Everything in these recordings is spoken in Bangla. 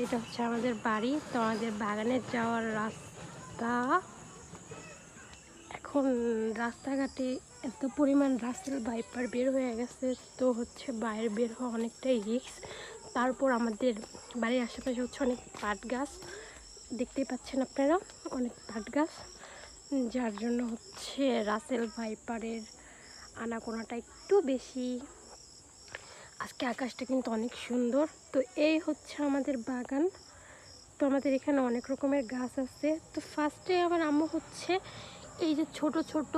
এটা হচ্ছে আমাদের বাড়ি। তো আমাদের বাগানে যাওয়ার রাস্তা। এখন রাস্তাঘাটে এত পরিমাণ রাসেল ভাইপার বের হয়ে গেছে, তো হচ্ছে বাইরে বের হওয়া অনেকটাই রিস্ক। তারপর আমাদের বাড়ির আশেপাশে হচ্ছে অনেক পাট গাছ, দেখতেই পাচ্ছেন আপনারা, অনেক পাট গাছ, যার জন্য হচ্ছে রাসেল ভাইপারের আনাগোনাটা একটু বেশি। আজকে আকাশটা কিন্তু অনেক সুন্দর। তো এই হচ্ছে আমাদের বাগান। তো আমাদের এখানে অনেক রকমের গাছ আছে। তো ফার্স্টে আমার আম্মু হচ্ছে এই যে ছোট ছোট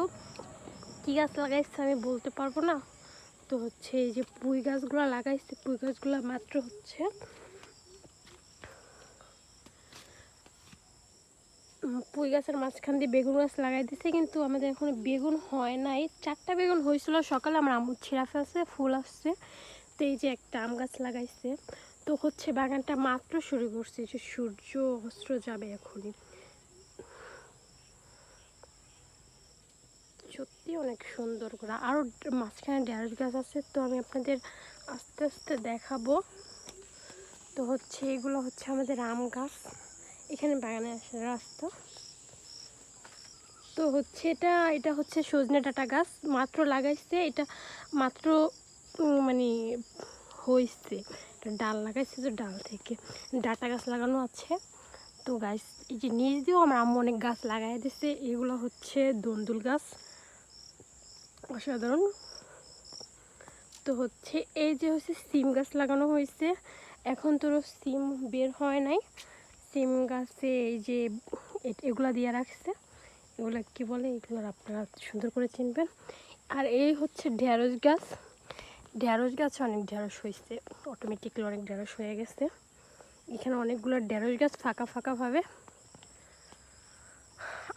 কী গাছ লাগাইছে আমি বলতে পারবো না। তো হচ্ছে এই যে পুঁই গাছগুলো লাগাইছে, পুঁই গাছগুলো মাত্র হচ্ছে পুঁই গাছের মাঝখান দিয়ে বেগুন গাছ লাগাই দিছে, কিন্তু আমাদের এখন বেগুন হয় নাই। 4টা বেগুন হয়েছিল সকালে, আমার আম্মু ছিঁড়া ফেলছে, ফুল আসছে। তো এই যে একটা আম গাছ লাগাইছে। তো হচ্ছে বাগানটা মাত্র শুরু করছে, যে সূর্য অস্ত যাবে এখনই। সত্যি অনেক সুন্দর করে। আরও মাঝখানে ঢেঁড়স গাছ আছে, তো আমি আপনাদের আস্তে আস্তে দেখাবো। তো হচ্ছে এগুলো হচ্ছে আমাদের আম গাছ, এখানে বাগানে আসার রাস্তা। তো হচ্ছে এটা হচ্ছে সজনে ডাঁটা গাছ, মাত্র লাগাইছে এটা, মাত্র মানে হয়েছে, এটা ডাল লাগাইছে, তো ডাল থেকে ডাঁটা গাছ লাগানো আছে। তো গাছ এই যে নিচ দিয়েও আমার আম্মু অনেক গাছ লাগাই দিছে। এগুলো হচ্ছে দন্দুল গাছ, অসাধারণ। তো হচ্ছে এই যে হচ্ছে সিম গাছ লাগানো হয়েছে, এখন তো সিম বের হয় নাই। সিম গাছে এই যে এগুলা দিয়ে রাখছে, এগুলো কী বলে, এগুলো আপনারা সুন্দর করে চিনবেন। আর এই হচ্ছে ঢেঁড়স গাছ, ঢেঁড়স গাছে অনেক ঢেঁড়স হয়েছে, অটোমেটিকলি অনেক ঢেঁড়স হয়ে গেছে। এখানে অনেকগুলো ঢেঁড়স গাছ ফাঁকা ফাঁকাভাবে।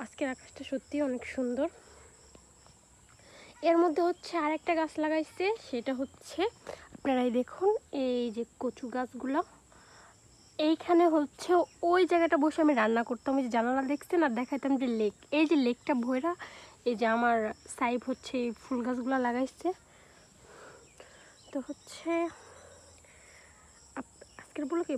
আজকের আকাশটা সত্যিই অনেক সুন্দর। এর মধ্যে হচ্ছে আরেকটা গাছ লাগাইছে, সেটা হচ্ছে আপনারাই দেখুন, এই যে কচু গাছগুলো। এইখানে হচ্ছে ওই জায়গাটা বসে আমি রান্না করতাম, ওই যে জানালা দেখছেন, আর দেখাইতাম যে লেক, এই যে লেকটা ভৈরা, এই যে আমার সাইব হচ্ছে এই ফুল গাছগুলো লাগাইছে। তো হচ্ছে আজকের বলো কি